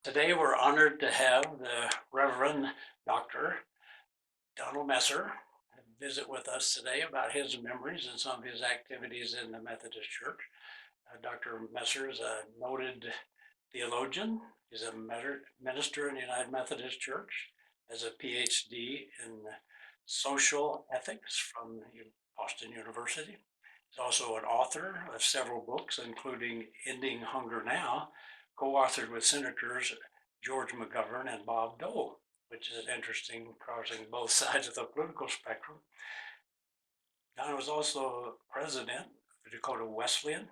Today, we're honored to have the Reverend Dr. Donald Messer visit with us today about his memories and some of his activities in the Methodist Church. Dr. Messer is a noted theologian. He's a minister in the United Methodist Church, has a PhD in social ethics from Boston University. He's also an author of several books, including Ending Hunger Now, co-authored with Senators George McGovern and Bob Dole, which is interesting, crossing both sides of the political spectrum. Don was also president of Dakota Wesleyan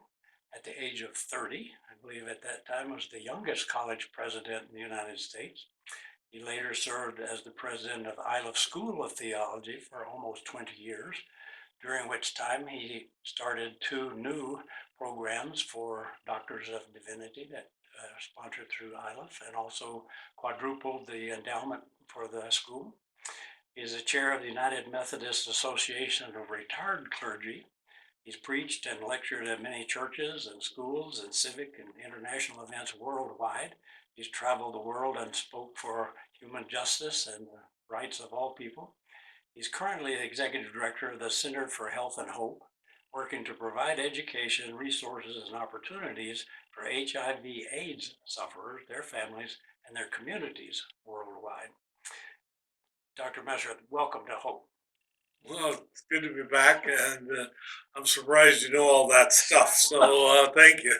at the age of 30. I believe at that time was the youngest college president in the United States. He later served as the president of Iliff School of Theology for almost 20 years, during which time he started two new programs for Doctors of Divinity that sponsored through Iliff, and also quadrupled the endowment for the school. He is the chair of the United Methodist Association of Retired Clergy. He's preached and lectured at many churches and schools and civic and international events worldwide. He's traveled the world and spoke for human justice and the rights of all people. He's currently the executive director of the Center for Health and Hope, working to provide education, resources, and opportunities for HIV/AIDS sufferers, their families, and their communities worldwide. Dr. Messer, welcome to Hope. Well, it's good to be back, and I'm surprised you know all that stuff, so thank you.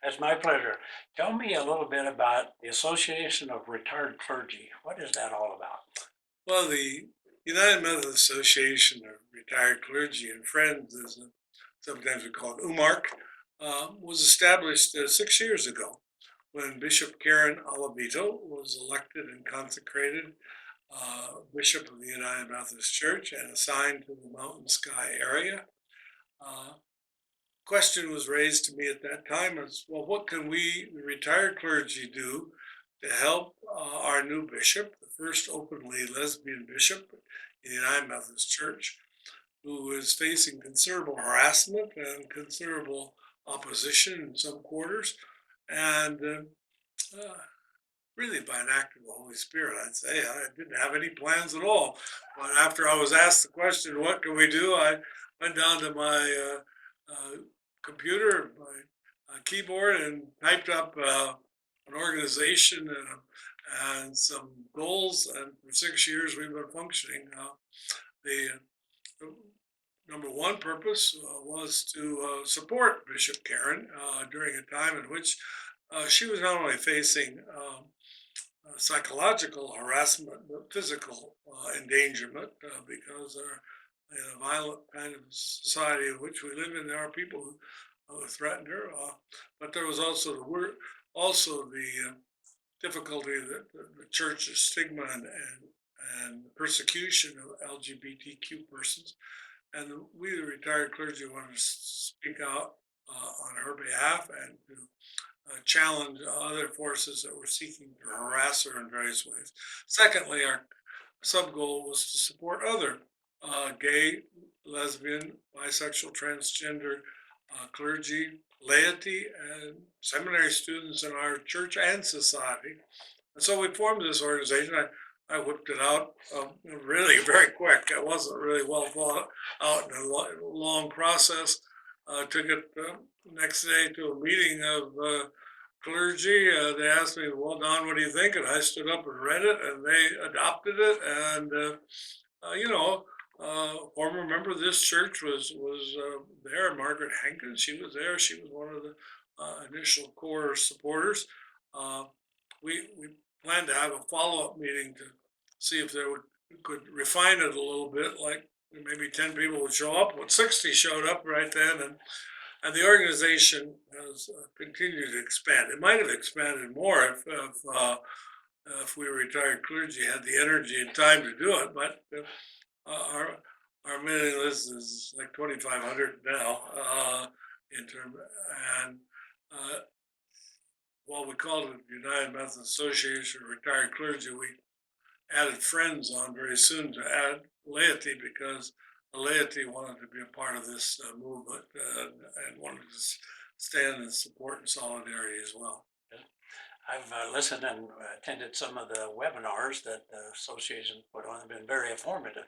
That's my pleasure. Tell me a little bit about the Association of Retired Clergy. What is that all about? Well, the United Methodist Association of Retired Clergy and Friends, as sometimes we call it UMARC, was established 6 years ago when Bishop Karen Alavito was elected and consecrated Bishop of the United Methodist Church and assigned to the Mountain Sky area. Uh, Question was raised to me at that time is, well, what can we, the retired clergy, do to help our new bishop, the first openly lesbian bishop in the United Methodist Church, who is facing considerable harassment and considerable opposition in some quarters, and really by an act of the Holy Spirit, I'd say. I didn't have any plans at all. But after I was asked the question, what can we do? I went down to my computer, my keyboard, and typed up an organization and some goals. And for 6 years, we've been functioning. The number one purpose was to support Bishop Karen during a time in which she was not only facing psychological harassment, but physical endangerment because in a violent kind of society in which we live in, there are people who threatened her. But there was also the difficulty that the church's stigma and persecution of LGBTQ persons. And we, the retired clergy, wanted to speak out on her behalf and to challenge other forces that were seeking to harass her in various ways. Secondly, our sub goal was to support other gay, lesbian, bisexual, transgender clergy, laity, and seminary students in our church and society. And so we formed this organization. I whipped it out really very quick. It wasn't really well thought out in a long process. Took it next day to a meeting of clergy. They asked me, well, Don, what do you think? And I stood up and read it, and they adopted it. And, former member of this church was there, Margaret Hankins. She was there. She was one of the initial core supporters. We planned to have a follow-up meeting to see if we could refine it a little bit, like maybe 10 people would show up, but 60 showed up right then, and the organization has continued to expand. It might have expanded more if we retired clergy had the energy and time to do it, but our mailing list is like 2,500 now in term, and while we called it the United Methodist Association of Retired Clergy, we added friends on very soon to add laity because the laity wanted to be a part of this movement and wanted to stand in support and solidarity as well. I've listened and attended some of the webinars that the association put on. They've been very informative,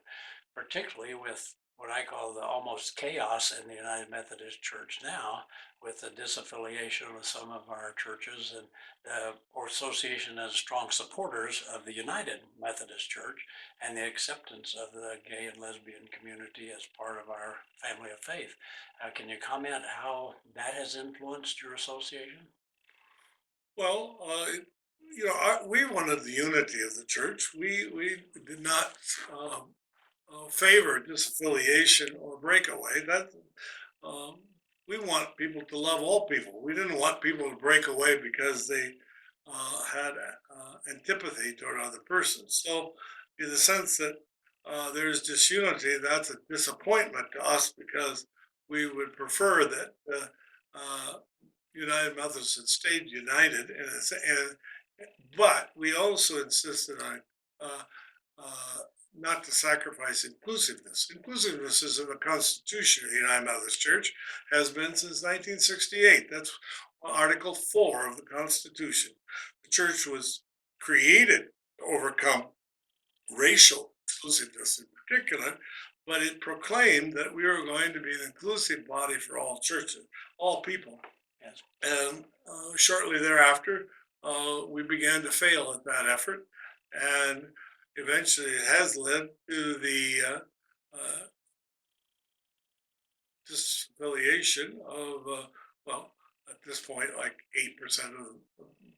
particularly with what I call the almost chaos in the United Methodist Church now, with the disaffiliation of some of our churches and the association as strong supporters of the United Methodist Church and the acceptance of the gay and lesbian community as part of our family of faith. Can you comment how that has influenced your association? Well, we wanted the unity of the church. We did not favor disaffiliation or breakaway. That um, we want people to love all people. We didn't want people to break away because they had antipathy toward other persons. So, in the sense that there's disunity, that's a disappointment to us because we would prefer that United Methodists had stayed united, but we also insisted on uh, uh, not to sacrifice inclusiveness. Inclusiveness is in the Constitution of the United Methodist Church, has been since 1968. That's Article 4 of the Constitution. The church was created to overcome racial exclusiveness in particular, but it proclaimed that we were going to be an inclusive body for all churches, all people. Yes. And shortly thereafter, we began to fail at that effort, and eventually it has led to the uh, disaffiliation of, well, at this point, like 8% of them,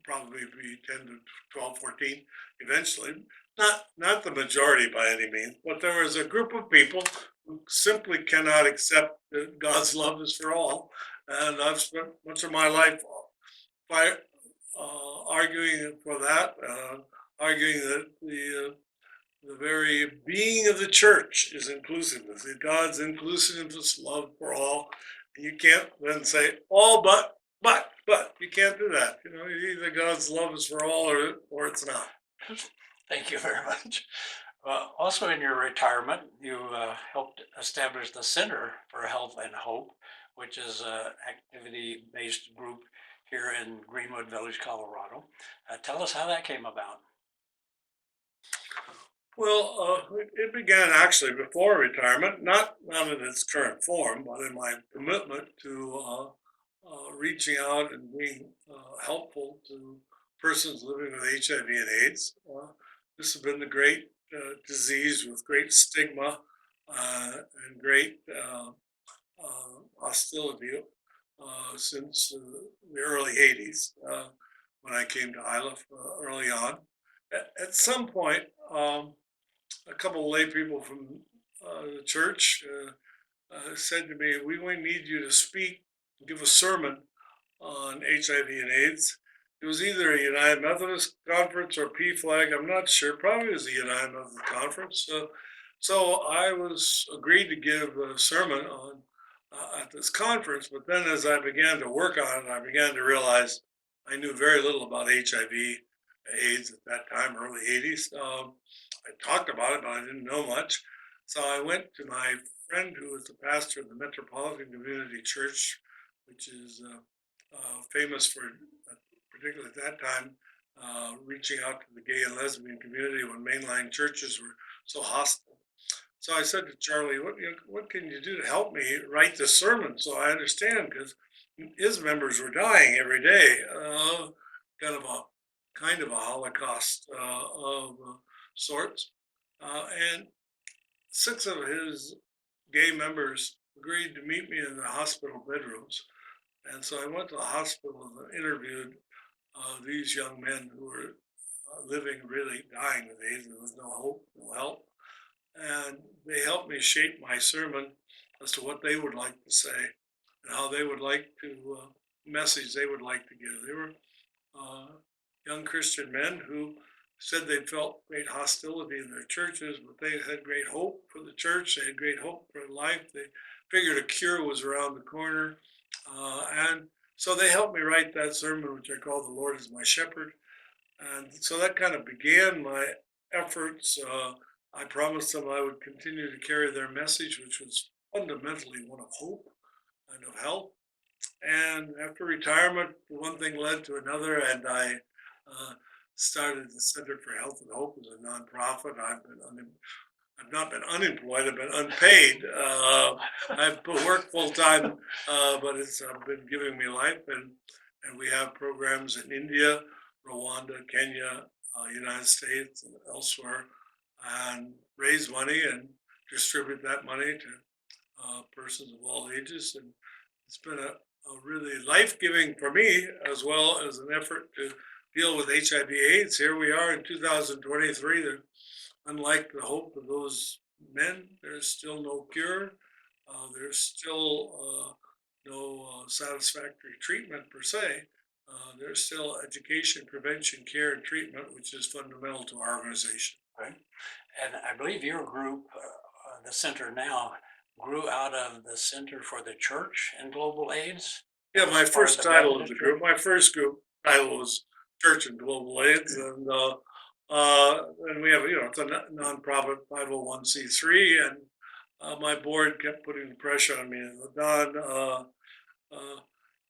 probably be 10 to 12, 14 eventually. Not the majority by any means, but there was a group of people who simply cannot accept that God's love is for all. And I've spent much of my life by arguing for that, arguing that the very being of the church is inclusiveness. God's inclusiveness, love for all. And you can't then say all but you can't do that. You know, either God's love is for all or it's not. Thank you very much. Also, in your retirement, you helped establish the Center for Health and Hope, which is an activity-based group here in Greenwood Village, Colorado. Tell us how that came about. Well, it began actually before retirement, not in its current form, but in my commitment to reaching out and being helpful to persons living with HIV and AIDS. This has been the great disease with great stigma and great hostility since the early 80s when I came to Iliff early on. At some point, a couple of lay people from the church said to me, "We need you to speak, give a sermon on HIV and AIDS." It was either a United Methodist conference or PFLAG. I'm not sure. Probably it was the United Methodist conference. So I was agreed to give a sermon on at this conference. But then, as I began to work on it, I began to realize I knew very little about HIV/AIDS at that time, early '80s. I talked about it, but I didn't know much. So I went to my friend who was the pastor of the Metropolitan Community Church, which is famous for, particularly at that time, reaching out to the gay and lesbian community when mainline churches were so hostile. So I said to Charlie, what can you do to help me write this sermon so I understand? Because his members were dying every day, kind of a Holocaust of sorts. And 6 of his gay members agreed to meet me in the hospital bedrooms. And so I went to the hospital and interviewed these young men who were living, really dying with AIDS. There was no hope, no help. And they helped me shape my sermon as to what they would like to say and how they would like to, message they would like to give. They were young Christian men who said they felt great hostility in their churches, but they had great hope for the church. They had great hope for life. They figured a cure was around the corner. And so they helped me write that sermon, which I call The Lord is My Shepherd. And so that kind of began my efforts. I promised them I would continue to carry their message, which was fundamentally one of hope and of help. And after retirement, one thing led to another, and I uh, started the Center for Health and Hope as a nonprofit. I've not been unemployed. I've been unpaid. I've worked full time, but it's been giving me life. And we have programs in India, Rwanda, Kenya, United States, and elsewhere, and raise money and distribute that money to persons of all ages. And it's been a really life giving for me, as well as an effort to deal with HIV/AIDS. Here we are in 2023. Unlike the hope of those men, there's still no cure. There's still no satisfactory treatment per se. There's still education, prevention, care, and treatment, which is fundamental to our organization. Right. And I believe your group, the center now, grew out of the Center for the Church and Global AIDS. Yeah, It was my part of first the title of the Methodist Church. group, my first group title was Church and Global AIDS, and we have, it's a nonprofit 501(c)(3), and my board kept putting the pressure on me. Don, uh,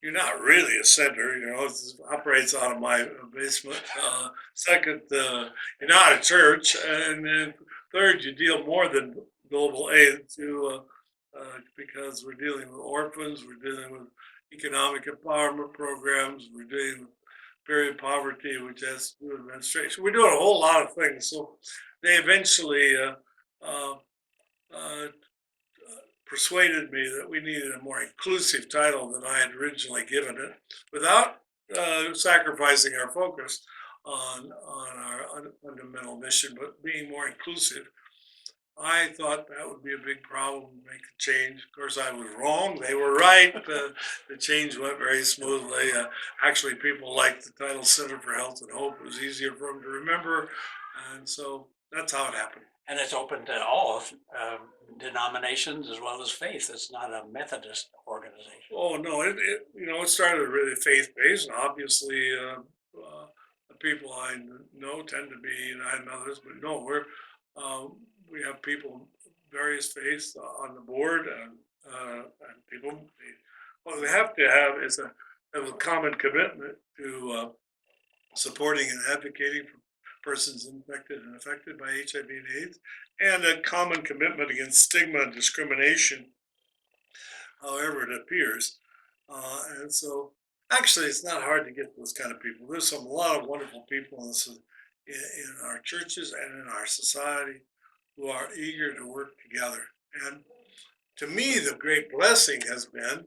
you're not really a center, it operates out of my basement. Second, you're not a church, and then third, you deal more than global aid because we're dealing with orphans, we're dealing with economic empowerment programs, we're dealing with period poverty, which has to do with administration. We're doing a whole lot of things. So they eventually uh, uh, persuaded me that we needed a more inclusive title than I had originally given it, without sacrificing our focus on our fundamental mission, but being more inclusive. I thought that would be a big problem, make a change. Of course, I was wrong. They were right. The change went very smoothly. Actually, people liked the title Center for Health and Hope. It was easier for them to remember. And so that's how it happened. And it's open to all denominations as well as faith. It's not a Methodist organization. Oh no, it started really faith based, and obviously the people I know tend to be United Methodists, but no, uh, we have people of various faiths on the board, and people. What they have to have is have a common commitment to supporting and advocating for persons infected and affected by HIV/AIDS, and a common commitment against stigma and discrimination however it appears. And so, actually, it's not hard to get those kind of people. There's a lot of wonderful people in our churches and in our society who are eager to work together. And to me, the great blessing has been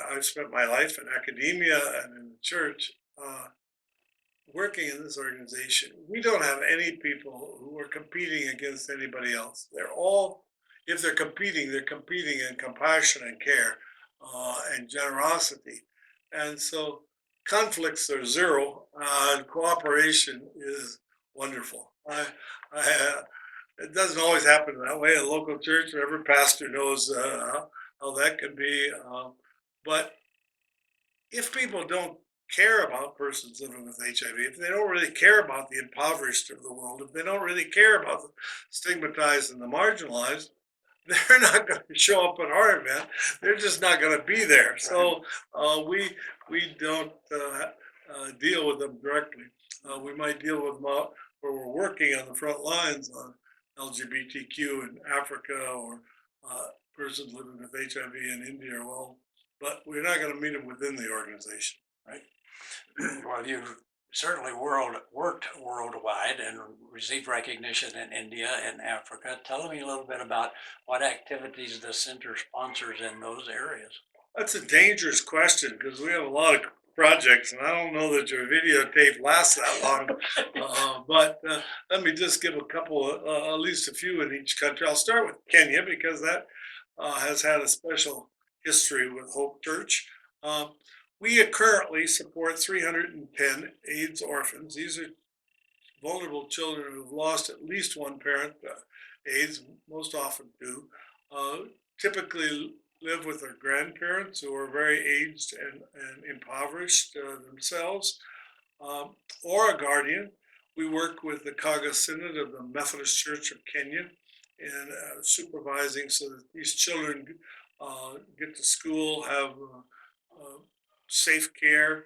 I've spent my life in academia and in the church. Working in this organization, we don't have any people who are competing against anybody else. They're all, if they're competing in compassion and care and generosity. And so conflicts are zero, and cooperation is wonderful. It doesn't always happen that way. A local church, every pastor knows how that can be. But if people don't care about persons living with HIV, if they don't really care about the impoverished of the world, if they don't really care about the stigmatized and the marginalized, they're not going to show up at our event. They're just not going to be there. So we don't deal with them directly. We might deal with them where we're working on the front lines on LGBTQ in Africa, or persons living with HIV in India. Well, but we're not going to meet them within the organization. Right. Well, you've certainly worked worldwide and received recognition in India and Africa. Tell me a little bit about what activities the center sponsors in those areas. That's a dangerous question because we have a lot of projects, and I don't know that your videotape lasts that long. But let me just give a couple, at least a few in each country. I'll start with Kenya because that has had a special history with Hope Church. We currently support 310 AIDS orphans. These are vulnerable children who've lost at least one parent AIDS, most often two. Typically live with their grandparents who are very aged and impoverished themselves, or a guardian. We work with the Kaga Synod of the Methodist Church of Kenya in supervising so that these children get to school, have safe care,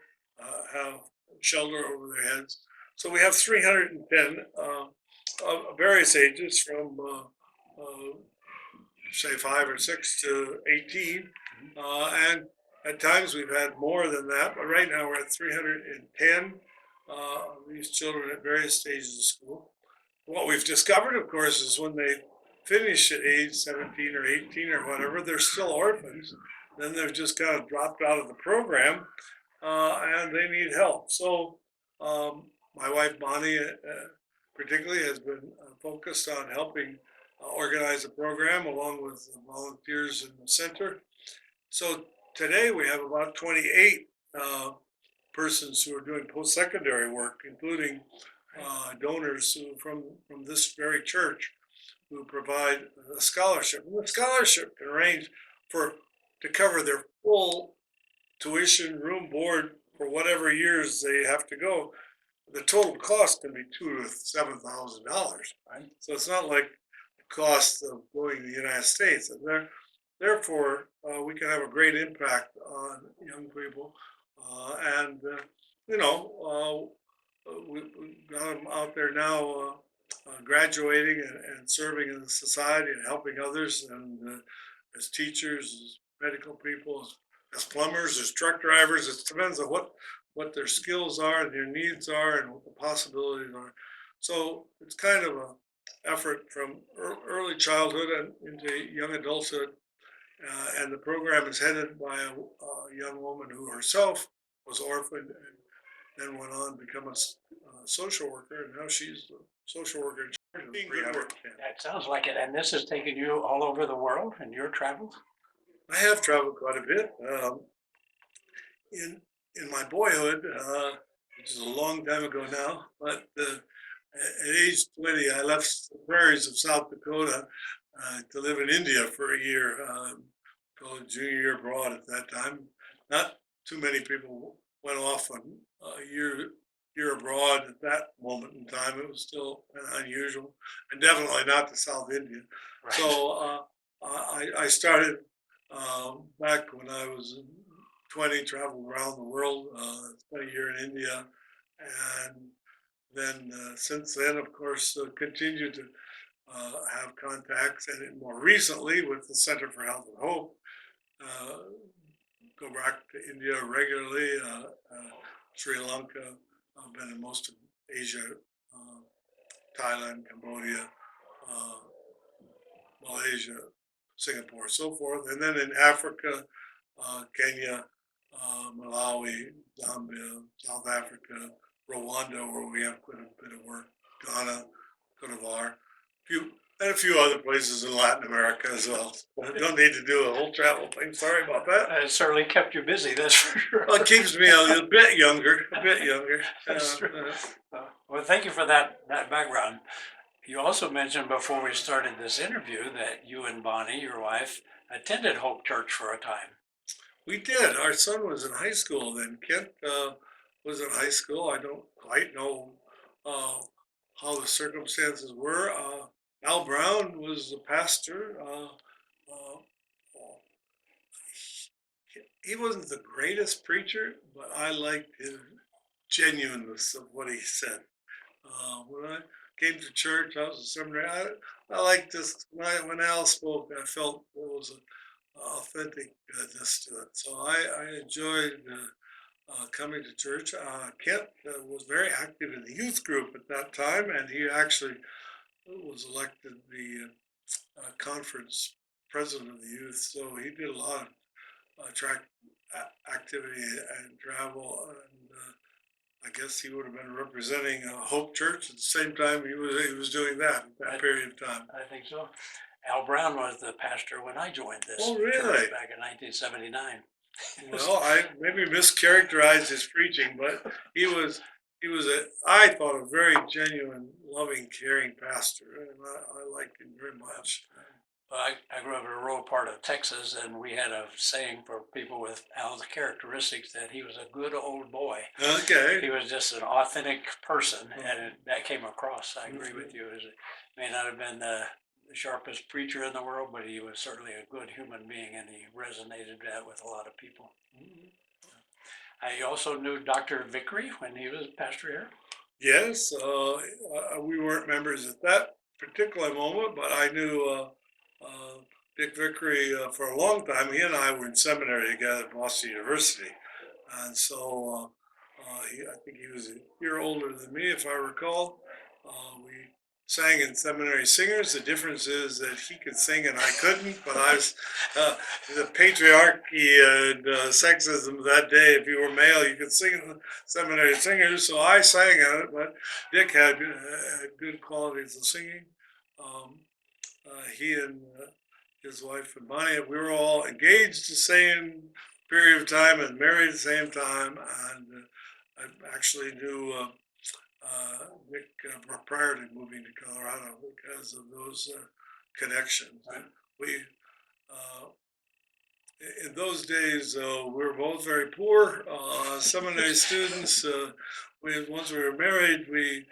shelter over their heads. So we have 310 of various ages from say 5 or 6 to 18. And at times we've had more than that, but right now we're at 310 of these children at various stages of school. What we've discovered, of course, is when they finish at age 17 or 18 or whatever, they're still orphans. Then they've just kind of dropped out of the program and they need help. So my wife Bonnie, particularly, has been focused on helping organize a program along with the volunteers in the center. So today we have about 28 persons who are doing post-secondary work, including donors from this very church who provide a scholarship. And the scholarship can range to cover their full tuition, room, board for whatever years they have to go. The total cost can be $2,000 to $7,000. Right? So it's not like the cost of going to the United States. And therefore, we can have a great impact on young people. And you know, we've got them out there now graduating and serving in the society and helping others, and as teachers, as medical people, as plumbers, as truck drivers. It depends on what their skills are and their needs are and what the possibilities are. So it's kind of an effort from early childhood and into young adulthood. And the program is headed by a young woman who herself was orphaned and then went on to become a social worker. And now she's the social worker in charge of the 310. That sounds like it. And this has taken you all over the world in your travels? I have traveled quite a bit. In my boyhood, which is a long time ago now, but at age 20, I left the prairies of South Dakota to live in India for a year, called a junior year abroad at that time. Not too many people went off on a year abroad at that moment in time. It was still kind of unusual, and definitely not to South India. Right. So I started back when I was 20, traveled around the world, spent a year in India, and then since then, of course, continued to have contacts, and more recently with the Center for Health and Hope, go back to India regularly, Sri Lanka. I've been in most of Asia, Thailand, Cambodia, Malaysia, Singapore, so forth. And then in Africa, Kenya, Malawi, Zambia, South Africa, Rwanda, where we have quite a bit of work, Ghana, Cote d'Ivoire, and a few other places in Latin America as well. I don't need to do a whole travel thing. Sorry about that. It certainly kept you busy, that's for sure. Well, it keeps me a bit younger, a bit younger. Well, thank you for that background. You also mentioned before we started this interview that you and Bonnie, your wife, attended Hope Church for a time. We did. Our son was in high school then. Kent was in high school. I don't quite know how the circumstances were. Al Brown was the pastor. He wasn't the greatest preacher, but I liked his genuineness of what he said. When I came to church, I was a seminary. I liked this. When Al spoke, I felt there was an authenticness to it. So I enjoyed coming to church. Kent was very active in the youth group at that time, and he actually was elected the conference president of the youth. So he did a lot of activity and travel, and I guess he would have been representing Hope Church at the same time he was doing that at that period of time. I think so. Al Brown was the pastor when I joined this church back in 1979. Well, I maybe mischaracterized his preaching, but he was I thought, a very genuine, loving, caring pastor, and I liked him very much. I grew up in a rural part of Texas, and we had a saying for people with Al's characteristics that he was a good old boy. Okay. He was just an authentic person, and that came across. I agree with you. He may not have been the sharpest preacher in the world, but he was certainly a good human being, and he resonated that with a lot of people. I also knew Dr. Vickery when he was pastor here. Yes, we weren't members at that particular moment, but I knew Dick Vickery for a long time. He and I were in seminary together at Boston University, and so I think he was a year older than me, if I recall. We sang in seminary singers. The difference is that he could sing and I couldn't, but I was uh, the patriarchy and sexism of that day. If you were male, you could sing in the seminary singers, so I sang at it, but Dick had good qualities of singing. Um, he and his wife and Bonnie, we were all engaged the same period of time and married at the same time. And I actually knew Nick prior to moving to Colorado because of those connections. And we, uh, in those days, we were both very poor seminary students. Once we were married, we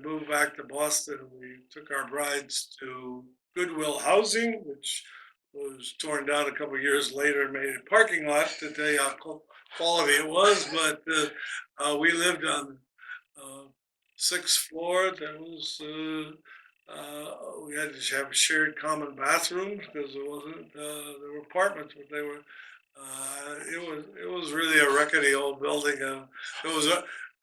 moved back to Boston. We took our brides to Goodwill Housing, which was torn down a couple of years later and made a parking lot to tell you how quality it was. But we lived on uh, sixth floor. That was we had to have shared common bathrooms because there wasn't there were apartments, but they were. It was really a rickety old building. It was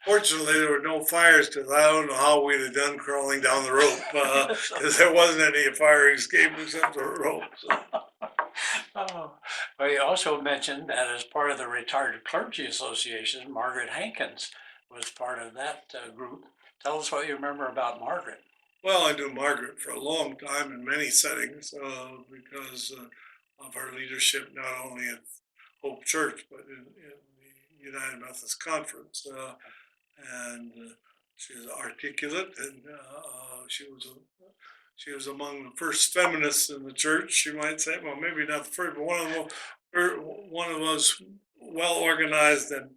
fortunately there were no fires because I don't know how we'd have done crawling down the rope because there wasn't any fire escape except the rope. So. Oh, well, you also mentioned that as part of the Retired Clergy Association, Margaret Hankins was part of that group. Tell us what you remember about Margaret. Well, I knew Margaret for a long time in many settings because of her leadership, not only at Hope Church, but in the United Methodist Conference. And she was articulate, and she was among the first feminists in the church. You might say, well, maybe not the first, but one of those well organized and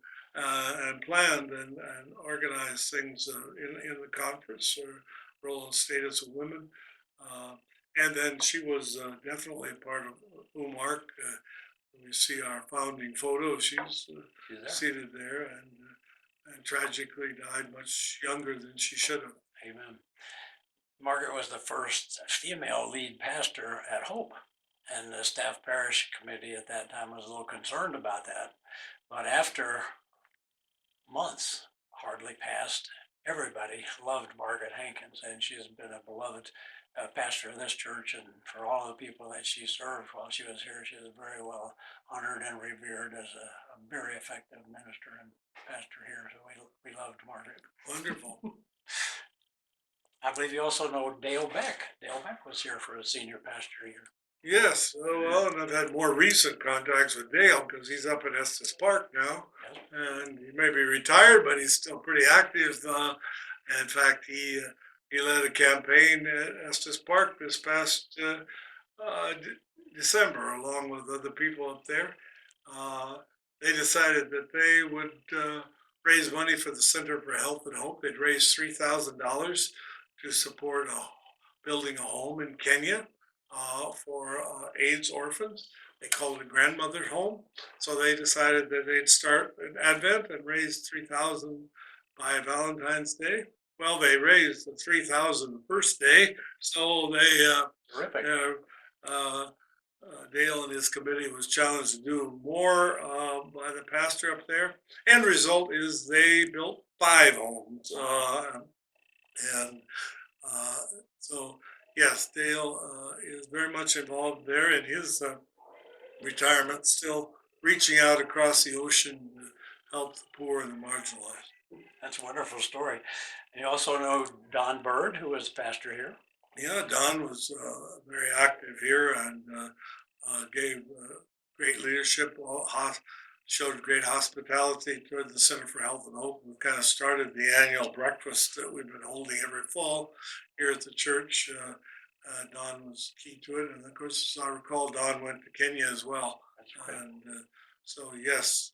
planned and organized things in the conference. Her role and status of women, uh, and then she was definitely a part of UMARC. We see our founding photo. She's She's there. seated there, and tragically died much younger than she should have. Amen. Margaret was the first female lead pastor at Hope, and the staff parish committee at that time was a little concerned about that. But after months hardly passed, everybody loved Margaret Hankins, and she has been a beloved pastor of this church, and for all the people that she served while she was here, she was very well honored and revered as a very effective minister and pastor here. So we loved Margaret. Wonderful. I believe you also know Dale Beck. Dale Beck was here for a senior pastor here. Yes, well, and I've had more recent contacts with Dale because he's up at Estes Park now, Yes. and he may be retired, but he's still pretty active. In fact, he led a campaign at Estes Park this past December, along with other people up there. Uh, they decided that they would raise money for the Center for Health and Hope. They'd raised $3,000 to support building a home in Kenya for AIDS orphans. They called it a grandmother's home. So they decided that they'd start an Advent and raise 3,000 by Valentine's Day. Well, they raised the 3,000 the first day, so Terrific. Dale and his committee was challenged to do more by the pastor up there. End result is they built 5 homes, and so yes, Dale is very much involved there in his retirement, still reaching out across the ocean to help the poor and the marginalized. That's a wonderful story. And you also know Don Bird, who was pastor here. Yeah, Don was very active here and gave great leadership, showed great hospitality toward the Center for Health and Hope. We kind of started the annual breakfast that we've been holding every fall here at the church. Don was key to it. And of course, as I recall, Don went to Kenya as well. That's right. And so, yes,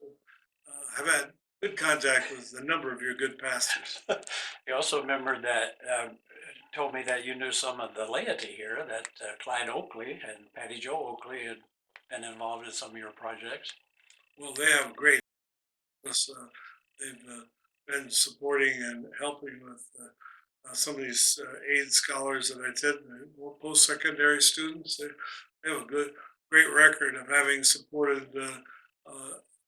I've had good contact with a number of your good pastors. You also remembered that, told me that you knew some of the laity here, that Clyde Oakley and Patty Jo Oakley had been involved in some of your projects. Well, they have great us. They've been supporting and helping with some of these aid scholars that I said, post-secondary students. They have a great record of having supported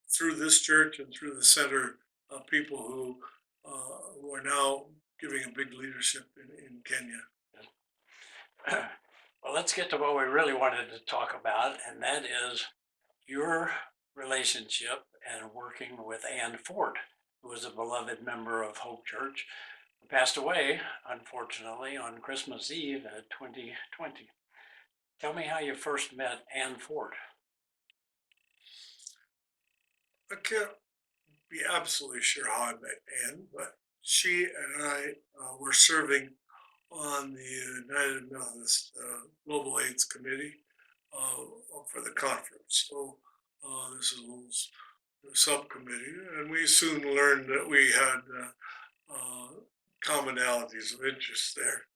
through this church and through the center people who are now giving a big leadership in Kenya. Well, let's get to what we really wanted to talk about, and that is your relationship and working with Ann Ford, who was a beloved member of Hope Church, who passed away, unfortunately, on Christmas Eve of 2020. Tell me how you first met Ann Ford. I can't be absolutely sure how I met Ann, but she and I were serving on the United Methodist Global AIDS Committee for the conference. So this is a little subcommittee, and we soon learned that we had commonalities of interest there.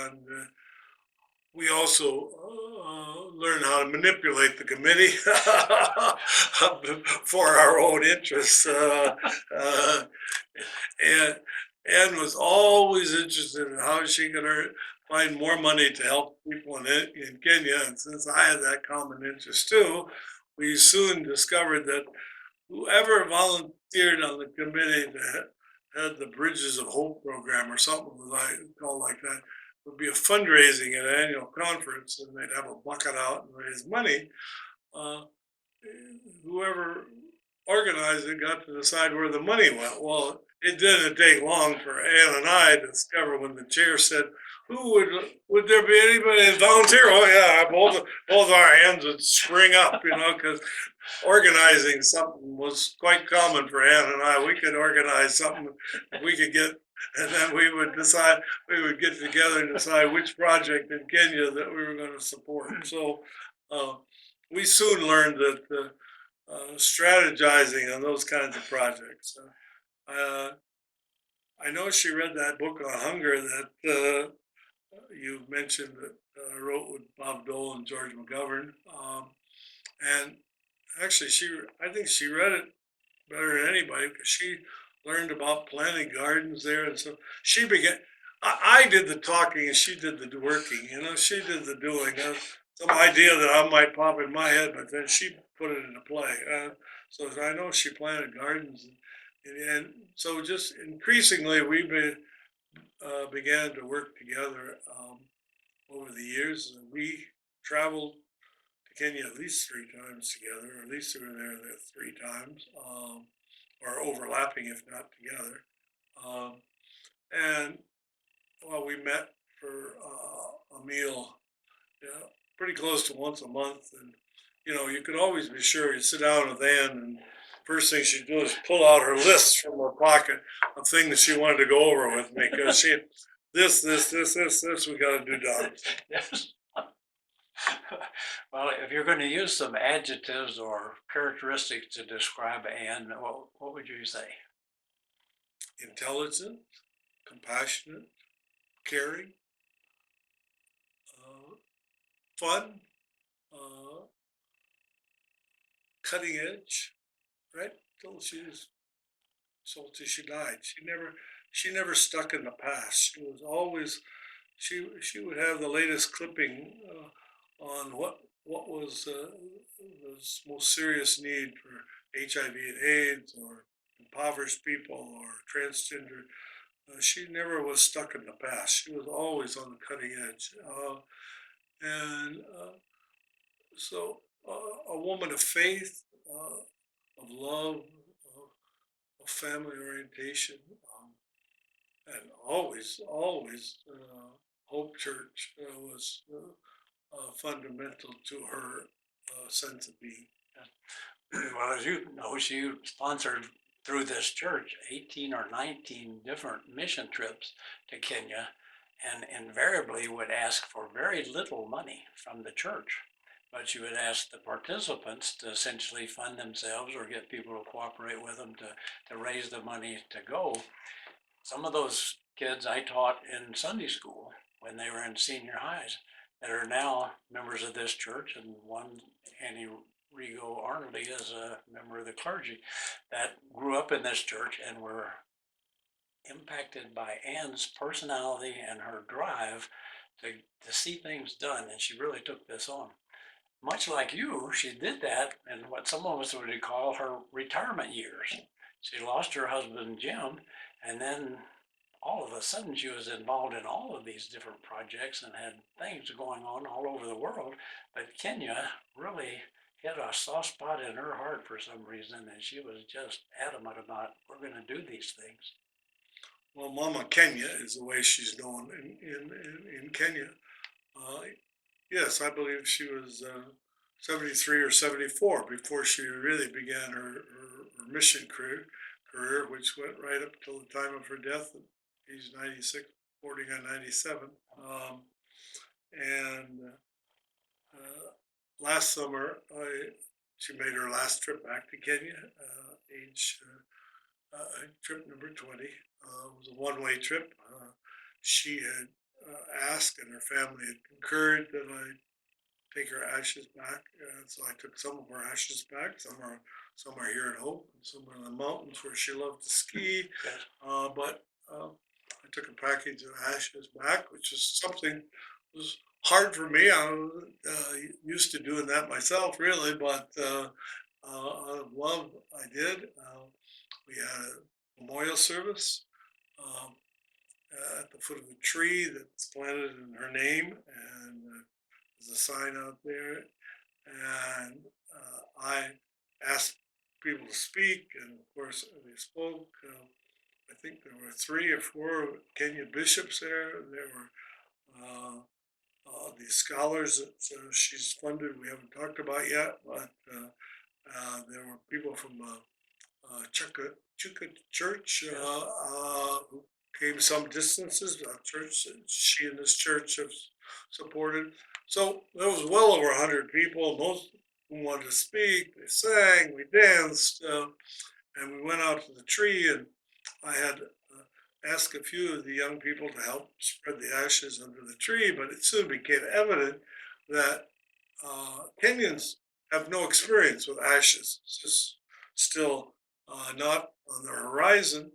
And we also learned how to manipulate the committee for our own interests. And Ann was always interested in how she could find more money to help people in Kenya. And since I had that common interest too, we soon discovered that whoever volunteered on the committee that had the Bridges of Hope program or something like called like that would be a fundraising at an annual conference, and they'd have a bucket out and raise money. Uh, Whoever organized it got to decide where the money went. Well, it didn't take long for Ann and I to discover when the chair said, "Who would there be anybody volunteer?" Oh yeah, both our hands would spring up, because organizing something was quite common for Ann and I. We could organize something we could get, and then we would get together and decide which project in Kenya that we were going to support. So we soon learned that strategizing on those kinds of projects. I know she read that book on hunger that you mentioned that I wrote with Bob Dole and George McGovern. And actually, I think she read it better than anybody because she learned about planting gardens there. And so she began, I did the talking and she did the working, she did the doing. Some idea that I might pop in my head, but then she put it into play. So I know she planted gardens. And so just increasingly, began to work together over the years. We traveled to Kenya at least 3 times together, or at least we were there 3 times, or overlapping if not together. And well, we met for a meal, yeah, pretty close to once a month, and you could always be sure you sit down with Ann, and first thing she'd do is pull out her list from her pocket of things she wanted to go over with me because she this we got to do done. Yes. Well, if you're going to use some adjectives or characteristics to describe Ann, what would you say? Intelligent, compassionate, caring, fun, cutting edge, right? Till she died. She never stuck in the past. She was always she would have the latest clipping on what was the most serious need for HIV and AIDS or impoverished people or transgender. She never was stuck in the past. She was always on the cutting edge. And so a woman of faith, of love, of family orientation, and always Hope Church was fundamental to her sense of being. Well, as you know, she sponsored through this church 18 or 19 different mission trips to Kenya, and invariably would ask for very little money from the church. But she would ask the participants to essentially fund themselves or get people to cooperate with them to raise the money to go. Some of those kids I taught in Sunday school when they were in senior highs that are now members of this church, and one, Annie Rigo Arnold is a member of the clergy that grew up in this church and were impacted by Ann's personality and her drive to see things done. And she really took this on. Much like you, she did that in what some of us would call her retirement years. She lost her husband, Jim, and then all of a sudden she was involved in all of these different projects and had things going on all over the world. But Kenya really hit a soft spot in her heart for some reason, and she was just adamant about we're going to do these things. Well, Mama Kenya is the way she's known in Kenya. Uh, yes, I believe she was 73 or 74 before she really began her mission career, which went right up till the time of her death at age 96, bordering on 97. And last summer, she made her last trip back to Kenya, age trip number 20. It was a one-way trip. She had asked, and her family had concurred that I take her ashes back. So I took some of her ashes back. Some are here at Hope, and some are in the mountains where she loved to ski. Yes. But I took a package of ashes back, which is something was hard for me. I was used to doing that myself, really, but out of love, I did. We had a memorial service um, at the foot of a tree that's planted in her name, and there's a sign out there. And I asked people to speak, and of course they spoke. I think there were 3 or 4 Kenyan bishops there. There were these scholars that she's funded. We haven't talked about yet, but there were people from Chuka Church who came some distances. A church that she and this church have supported. So there was well over 100 people. Most who wanted to speak. They sang. We danced. And we went out to the tree, and I had asked a few of the young people to help spread the ashes under the tree, but it soon became evident that Kenyans have no experience with ashes. It's just still not on the horizon,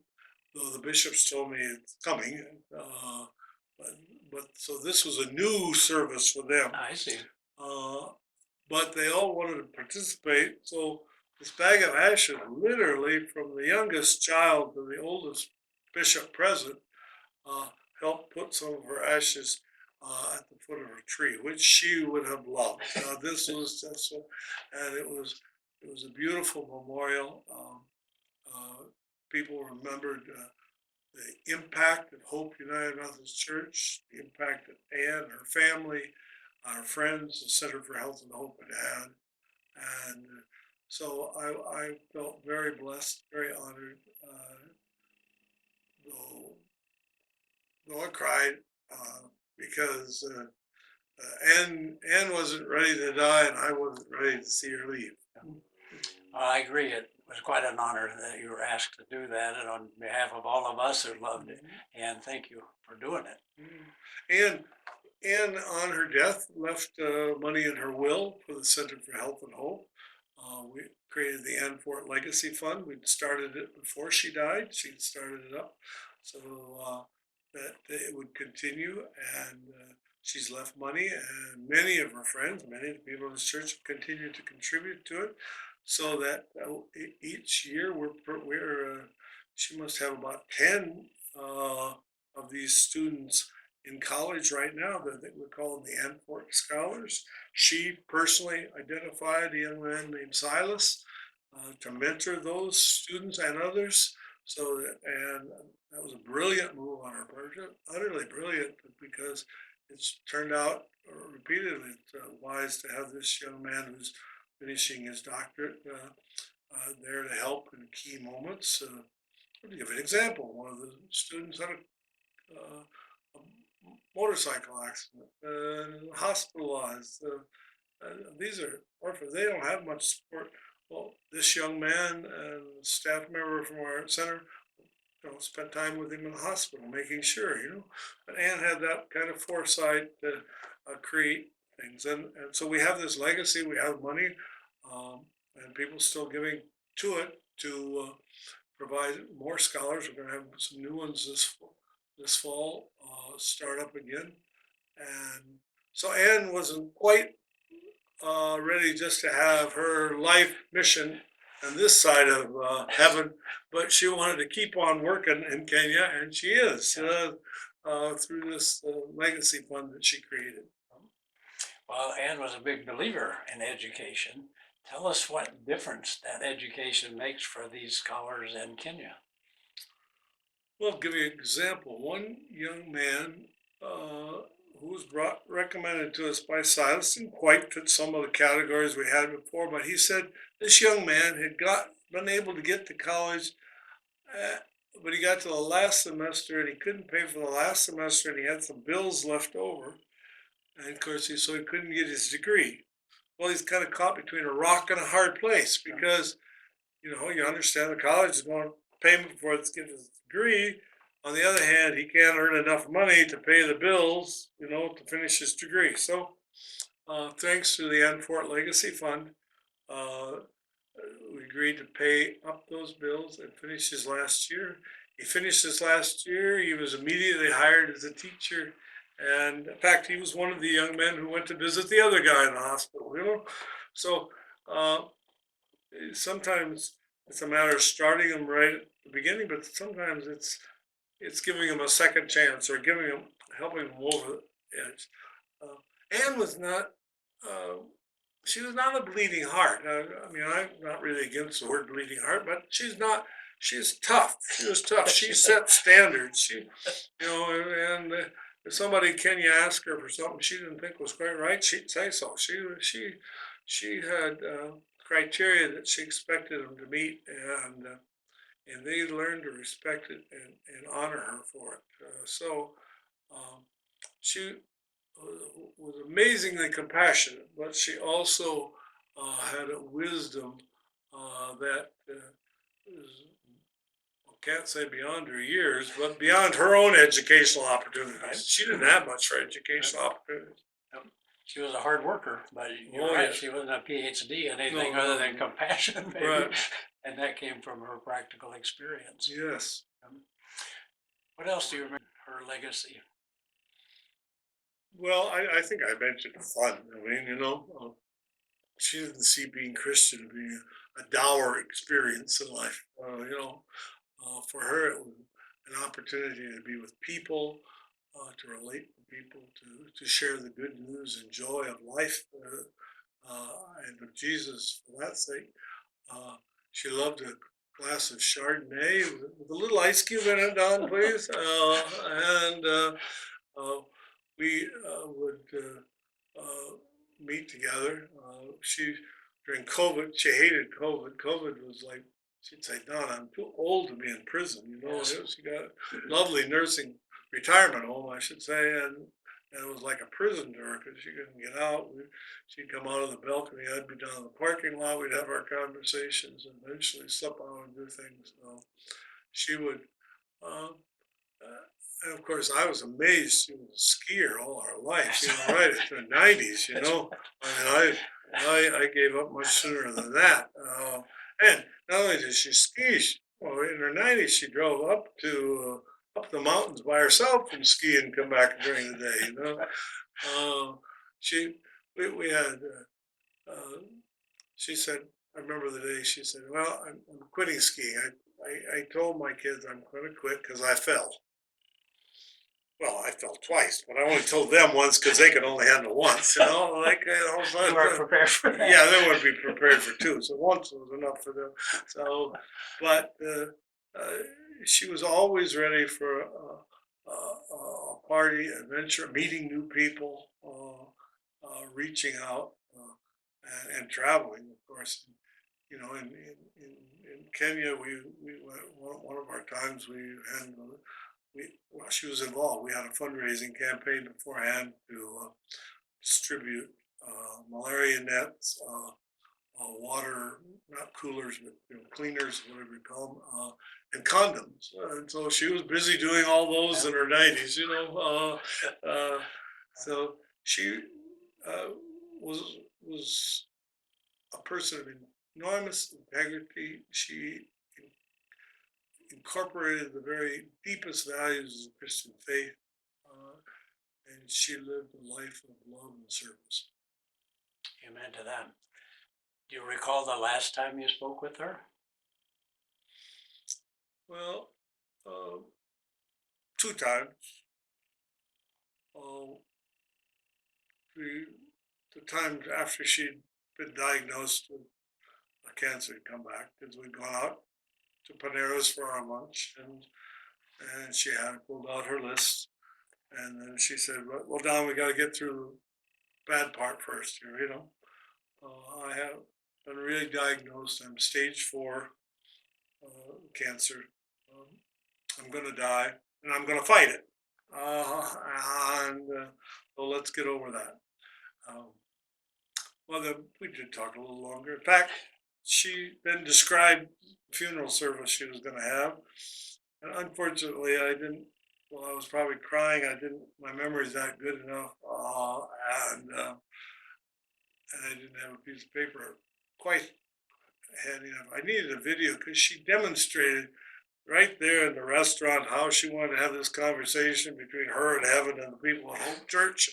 though the bishops told me it's coming. But, but so this was a new service for them. I see. Uh, but they all wanted to participate. So this bag of ashes, literally from the youngest child to the oldest bishop present, uh, helped put some of her ashes at the foot of her tree, which she would have loved. This was just, and it was a beautiful memorial. People remembered the impact of Hope United Methodist Church, the impact that Ann, her family, our friends, the Center for Health and Hope had had. And so I felt very blessed, very honored, though, though I cried because Ann wasn't ready to die, and I wasn't ready to see her leave. I agree. It was quite an honor that you were asked to do that, and on behalf of all of us who loved it, and thank you for doing it. And on her death, left money in her will for the Center for Health and Hope. We created the Ann Fort Legacy Fund. We'd started it before she died. She'd started it up so that it would continue. And she's left money, and many of her friends, many of the people in the church have continued to contribute to it. So that each year she must have about 10 of these students in college right now that we call them the Ann Fort Scholars. She personally identified a young man named Silas to mentor those students and others. And that was a brilliant move on her part, utterly brilliant, because it's turned out repeatedly wise to have this young man who's finishing his doctorate there to help in key moments. To give an example, one of the students had a motorcycle accident and hospitalized. These are orphans. They don't have much support. Well, this young man and a staff member from our center, spent time with him in the hospital, making sure. But Ann had that kind of foresight to create things. And so we have this legacy, we have money. and people still giving to it to provide more scholars. We're going to have some new ones this fall, start up again. And so Anne wasn't quite ready just to have her life mission on this side of heaven, but she wanted to keep on working in Kenya, and she is through this legacy fund that she created. Well, Anne was a big believer in education. Tell us what difference that education makes for these scholars in Kenya. Well, I'll give you an example. One young man who was recommended to us by Silas didn't quite fit some of the categories we had before, but he said this young man had been able to get to college, uh, but he got to the last semester and he couldn't pay for the last semester and he had some bills left over. And of course, so he couldn't get his degree. Well, he's kind of caught between a rock and a hard place because, you understand the college is going to pay him for it to get his degree. On the other hand, he can't earn enough money to pay the bills, to finish his degree. So, thanks to the Ann Fort Legacy Fund, uh, we agreed to pay up those bills and finish his last year. He finished his last year. He was immediately hired as a teacher. And in fact, he was one of the young men who went to visit the other guy in the hospital. So uh, sometimes it's a matter of starting them right at the beginning, but sometimes it's giving them a second chance or helping them over the edge. Anne was not. She was not a bleeding heart. I mean, I'm not really against the word bleeding heart, but she's not. She's tough. She was tough. She set standards. And if somebody Kenya asked her for something she didn't think was quite right, she'd say so. She had criteria that she expected them to meet, and they learned to respect it and honor her for it. So she was amazingly compassionate, but she also had a wisdom that is, I can't say beyond her years, but beyond her own educational opportunities. Right. She didn't have much for educational opportunities. She was a hard worker, but you're Oh, right, yeah. she wasn't a PhD in anything No, other no, than no. compassion, maybe. Right. And that came from her practical experience. Yes. What else do you remember her legacy? Well, I think I mentioned fun. I mean, she didn't see being Christian being a dour experience in life. For her, it was an opportunity to be with people, to relate to people, to share the good news and joy of life, and of Jesus for that sake. Uh, she loved a glass of Chardonnay with a little ice cube in it, Don, please. And we would meet together. During COVID, she hated COVID. COVID was like, she'd say, Don, I'm too old to be in prison. Yes. She got a lovely nursing retirement home, I should say, and it was like a prison to her because she couldn't get out. She'd come out of the balcony, I'd be down in the parking lot, we'd have our conversations, and eventually slip out and do things. She would, uh, and of course, I was amazed. She was a skier all her life, right into the 90s, I mean, I gave up much sooner than that. And not only did she ski, well, in her 90s, she drove up the mountains by herself and ski and come back during the day. She we had. She said, I remember the day she said, "Well, I'm quitting skiing. I told my kids I'm going to quit because I fell." Well, I fell twice, but I only told them once because they could only handle once, You weren't prepared for that. yeah, they wouldn't be prepared for two, so once was enough for them. So, but she was always ready for a party, adventure, meeting new people, reaching out, and traveling, of course. In Kenya, we went, one of our times had well, she was involved. We had a fundraising campaign beforehand to distribute malaria nets, water, not coolers, but cleaners, whatever you call them, and condoms. And so she was busy doing all those in her 90s, so she uh, was a person of enormous integrity. She incorporated the very deepest values of the Christian faith, uh, and she lived a life of love and service. Amen to that. Do you recall the last time you spoke with her? Well, uh, two times. Uh, the the time after she'd been diagnosed with a cancer had come back, because we'd gone out to Paneros for our lunch, and she had pulled out her list, and then she said, "Well, Don, we got to get through the bad part first here, you know. I have been really diagnosed. I'm stage 4 cancer. Um, I'm going to die, and I'm going to fight it. And so let's get over that." Um, well, then we did talk a little longer. In fact, she then described the funeral service she was going to have. And unfortunately, I didn't. Well, I was probably crying. I didn't. My memory's not good enough, and I didn't have a piece of paper quite handy enough. I needed a video because she demonstrated right there in the restaurant how she wanted to have this conversation between her and heaven and the people at Hope Church,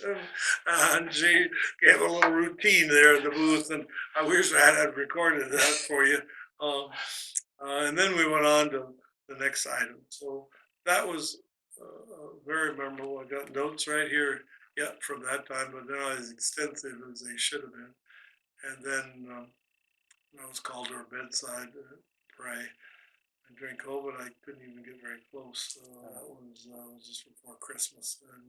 and she gave a little routine there in the booth, and I wish I had recorded that for you. Um, and then we went on to the next item. So that was very memorable. I got notes right here yet from that time, but not as extensive as they should have been. And then I was called to her bedside to pray. And during COVID, I couldn't even get very close. That was just before Christmas, and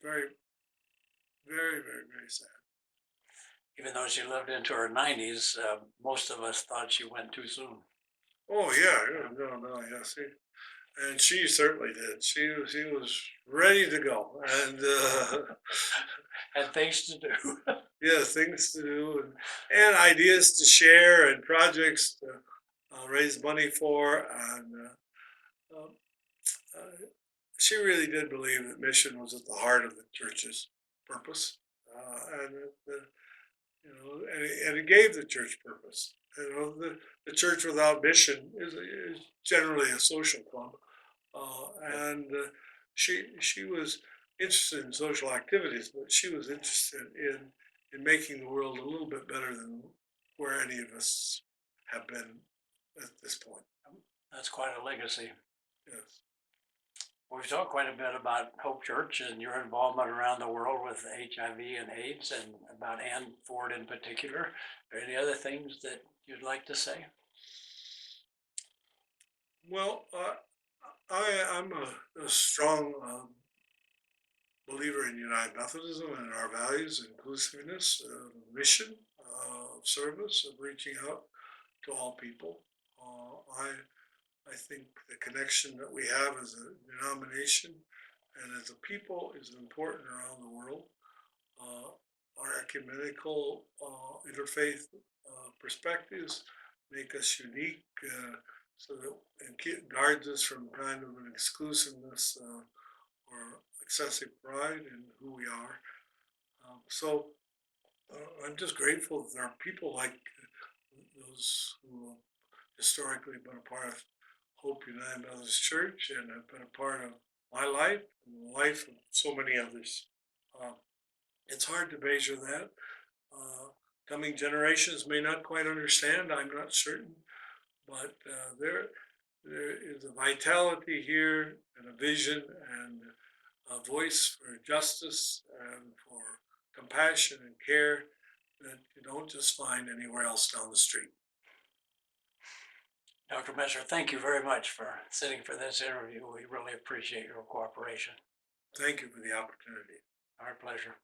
very, very, very, very sad. Even though she lived into her 90s, most of us thought she went too soon. Oh yeah, no, yes, and she certainly did. She was ready to go, and Had things to do. yeah, things to do, and ideas to share, and projects to raise money for, and um, uh, she really did believe that mission was at the heart of the church's purpose, and and it gave the church purpose. The church without mission is generally a social club, and she was interested in social activities, but she was interested in making the world a little bit better than where any of us have been at this point. That's quite a legacy. Yes. We've talked quite a bit about Hope Church and your involvement around the world with HIV and AIDS, and about Ann Ford in particular. Are there any other things that you'd like to say? Well, I'm a strong believer in United Methodism and our values, inclusiveness, mission, service, of reaching out to all people. I think the connection that we have as a denomination and as a people is important around the world. Uh, our ecumenical interfaith perspectives make us unique, so that it guards us from kind of an exclusiveness or excessive pride in who we are. I'm just grateful that there are people like those who have historically been a part of Hope United Methodist Church and have been a part of my life and the life of so many others. Uh, it's hard to measure that. Uh, Coming generations may not quite understand, I'm not certain, but there is a vitality here and a vision and a voice for justice and for compassion and care that you don't just find anywhere else down the street. Dr. Messer, thank you very much for sitting for this interview. We really appreciate your cooperation. Thank you for the opportunity. Our pleasure.